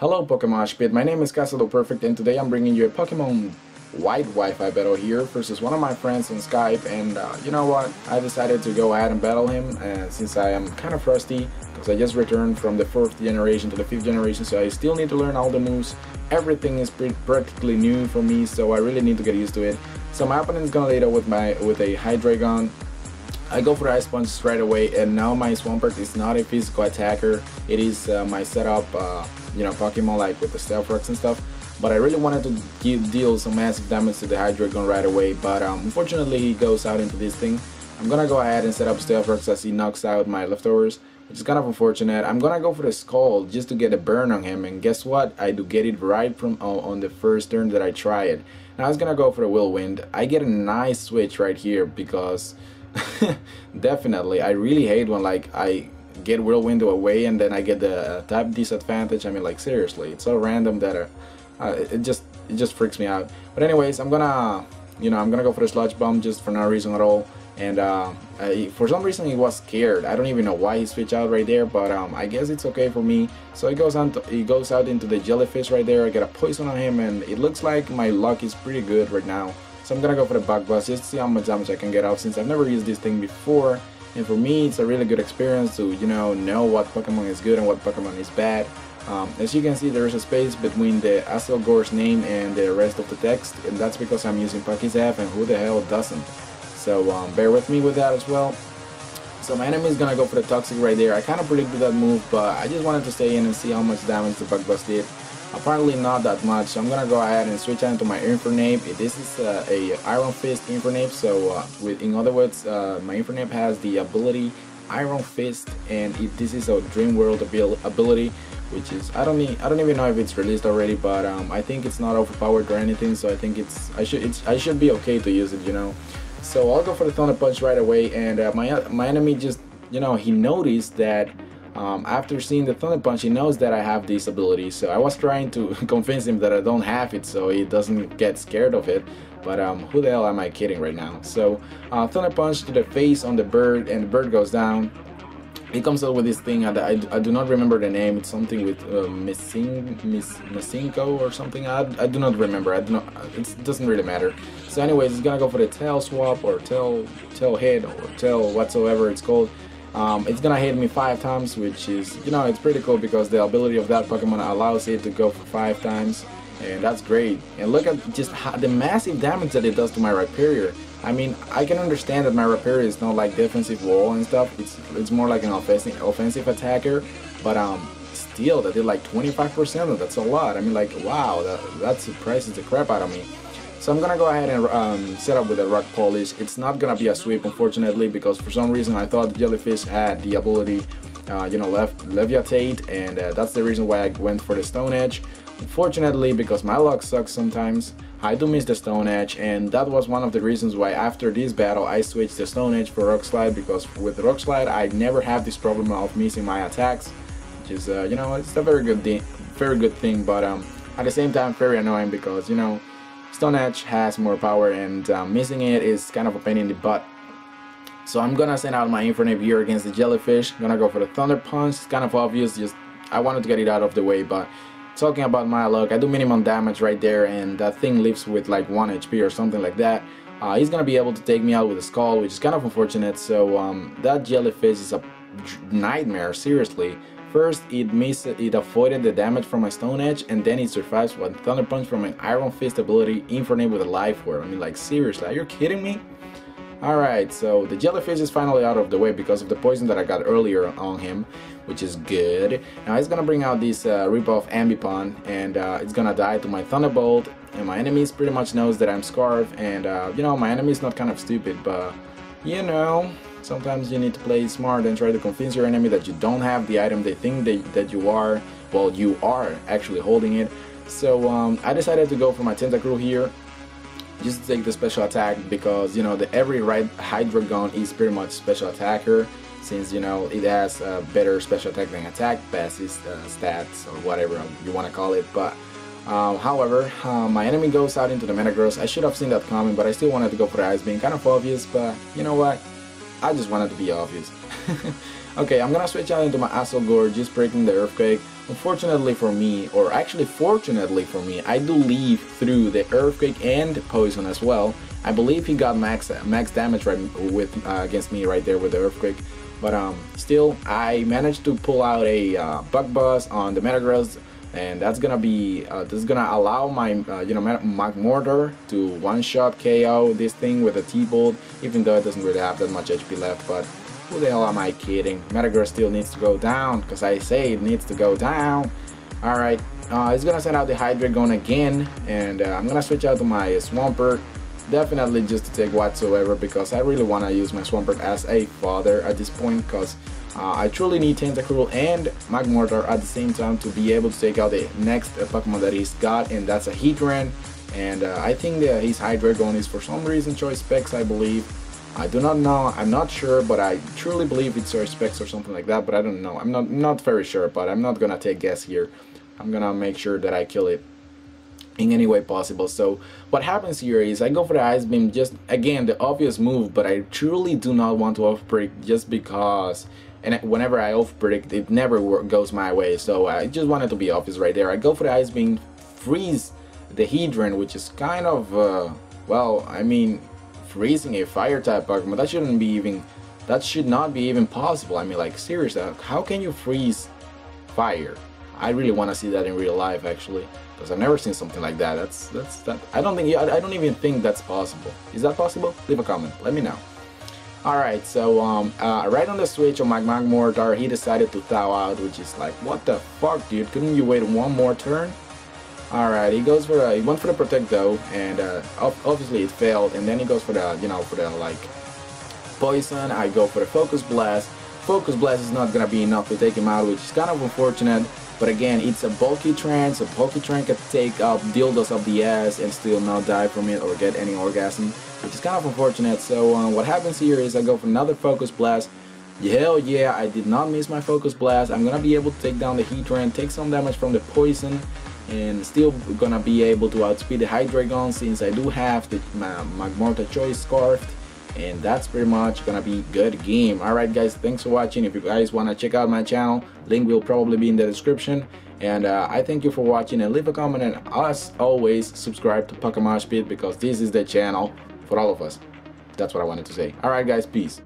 Hello PokeMoshPit, my name is CasadorPerfect and today I'm bringing you a Pokemon White Wi-Fi battle here versus one of my friends on Skype. And you know what, I decided to go ahead and battle him since I am kind of rusty because I just returned from the 4th generation to the 5th generation, so I still need to learn all the moves. Everything is practically new for me, so I really need to get used to it. So my opponent is gonna lead up with a Hydreigon. I go for the Ice Punch straight away, and now my Swampert is not a physical attacker. It is my setup, Pokemon like with the Stealth Rocks and stuff. But I really wanted to deal some massive damage to the Hydreigon right away, but unfortunately he goes out into this thing. I'm gonna go ahead and set up Stealth Rocks as he knocks out my leftovers, which is kind of unfortunate. I'm gonna go for the Skull just to get a burn on him, and guess what? I do get it right from on the first turn that I try it. Now I was gonna go for the Whirlwind. I get a nice switch right here because definitely I really hate when like I get Whirlwind away and then I get the type disadvantage. I mean, like, seriously, it's so random that it just freaks me out. But anyways, I'm gonna go for the Sludge Bomb just for no reason at all. And for some reason he was scared. I don't even know why he switched out right there, but I guess it's okay for me. So he goes out into the Jellyfish right there. I get a poison on him, and it looks like my luck is pretty good right now. So I'm gonna go for the Bug Buzz just to see how much damage I can get out, since I've never used this thing before. And for me, it's a really good experience to know what Pokemon is good and what Pokemon is bad. As you can see, there is a space between the Astelgore's name and the rest of the text, and that's because I'm using PokeZap, and who the hell doesn't? So bear with me with that as well. So my enemy is gonna go for the Toxic right there. I kind of predicted that move, but I just wanted to stay in and see how much damage the Bug Buzz did. Apparently not that much, so I'm gonna go ahead and switch out into my Infernape. This is a Iron Fist Infernape, so in other words, my Infernape has the ability Iron Fist, and this is a Dream World ability, which is I don't even know if it's released already, but I think it's not overpowered or anything, so I think I should be okay to use it, So I'll go for the Thunder Punch right away, and my enemy just he noticed that. After seeing the Thunder Punch, he knows that I have this ability, so I was trying to convince him that I don't have it so he doesn't get scared of it, but who the hell am I kidding right now? So Thunder Punch to the face on the bird, and the bird goes down. He comes out with this thing, I do not remember the name. It's something with Masinko or something. I do not remember. It doesn't really matter. So anyways, he's gonna go for the Tail Swap or Tail Hit or Tail whatsoever it's called. It's gonna hit me 5 times, which is, it's pretty cool because the ability of that Pokemon allows it to go for 5 times, and that's great. And look at just the massive damage that it does to my Rhyperior. I mean, I can understand that my Rhyperior is not like defensive wall and stuff. It's more like an offensive attacker, but still, that did like 25%. That's a lot. I mean, like, wow, that surprises the crap out of me. So I'm gonna go ahead and set up with a Rock Polish. It's not gonna be a sweep, unfortunately, because for some reason I thought Jellyfish had the ability, Levitate, and that's the reason why I went for the Stone Edge. Unfortunately, because my luck sucks sometimes, I do miss the Stone Edge, and that was one of the reasons why after this battle I switched the Stone Edge for Rock Slide, because with Rock Slide I never have this problem of missing my attacks, which is, it's a very good thing, but at the same time very annoying because, Stone Edge has more power, and missing it is kind of a pain in the butt. So I'm gonna send out my Infernape here against the Jellyfish. I'm gonna go for the Thunder Punch. It's kind of obvious, just I wanted to get it out of the way, but talking about my luck, I do minimum damage right there, and that thing lives with like 1 HP or something like that. He's gonna be able to take me out with a Skull, which is kind of unfortunate. So that Jellyfish is a nightmare, seriously. First, it avoided the damage from my Stone Edge, and then it survives one Thunder Punch from an Iron Fist ability, Infernape with a Life Orb. I mean, like, seriously, are you kidding me? Alright, so the Jellyfish is finally out of the way because of the poison that I got earlier on him, which is good. Now he's gonna bring out this rip-off Ambipom, and it's gonna die to my Thunderbolt, and my enemies pretty much knows that I'm Scarf, and my enemy is not kind of stupid, but sometimes you need to play smart and try to convince your enemy that you don't have the item they think that you are. Well, you are actually holding it. So I decided to go for my Tentacruel here, just to take the special attack, because every Hydreigon is pretty much special attacker, since it has better special attack than attack, passive stats, or whatever you want to call it. But however, my enemy goes out into the Metagross. I should have seen that coming, but I still wanted to go for the Ice Beam. Kind of obvious, but you know what? I just wanted to be obvious. Okay, I'm gonna switch out into my Asogore, just breaking the Earthquake. Unfortunately for me, or actually fortunately for me, I do leave through the Earthquake and Poison as well. I believe he got max damage right with against me right there with the Earthquake. But still, I managed to pull out a Bug Buzz on the Metagross, and that's gonna be this is gonna allow my you know, Magmortar to one-shot KO this thing with a T-Bolt, even though it doesn't really have that much HP left. But who the hell am I kidding? Metagross still needs to go down, because I say it needs to go down. Alright, it's gonna send out the Hydreigon again, and I'm gonna switch out to my Swampert. Definitely just to take whatsoever, because I really want to use my Swampert as a fodder at this point, because I truly need Tentacruel and Magmortar at the same time to be able to take out the next Pokemon that he's got, and that's a Heatran. And I think that his Hydreigon is for some reason Choice Specs, I believe. I do not know, I'm not sure, but I truly believe it's Choice Specs or something like that, but I don't know. I'm not very sure, but I'm not gonna take guess here. I'm gonna make sure that I kill it in any way possible. So what happens here is I go for the Ice Beam, just again the obvious move, but I truly do not want to off predict, just because, and whenever I off predict it never goes my way, so I just wanted to be obvious right there. I go for the Ice Beam, freeze the Heatran, which is kind of well, I mean, freezing a fire type Pokemon, that should not be even possible. I mean, like, seriously, how can you freeze fire? I really want to see that in real life, actually, because I've never seen something like that. That I don't even think that's possible. Is that possible? Leave a comment. Let me know. All right, so right on the switch on my Magmortar, he decided to thaw out, which is like, what the fuck, dude? Couldn't you wait one more turn? All right, he went for the Protect though, and obviously it failed. And then he goes for the, you know, for the like Poison. I go for the Focus Blast. Focus Blast is not gonna be enough to take him out, which is kind of unfortunate. But again, it's a bulky Tran, so bulky Tran can take up dildos up the ass and still not die from it or get any orgasm, which is kind of unfortunate. So what happens here is I go for another Focus Blast. Hell yeah, I did not miss my Focus Blast. I'm gonna be able to take down the Heatran, take some damage from the Poison, and still gonna be able to outspeed the Hydreigon, since I do have the Magmortar Choice Scarfed. And that's pretty much gonna be good game. Alright guys, thanks for watching. If you guys want to check out my channel, link will probably be in the description. And I thank you for watching, and leave a comment, and as always, subscribe to PokeMoshPit, because this is the channel for all of us. That's what I wanted to say. Alright guys, peace.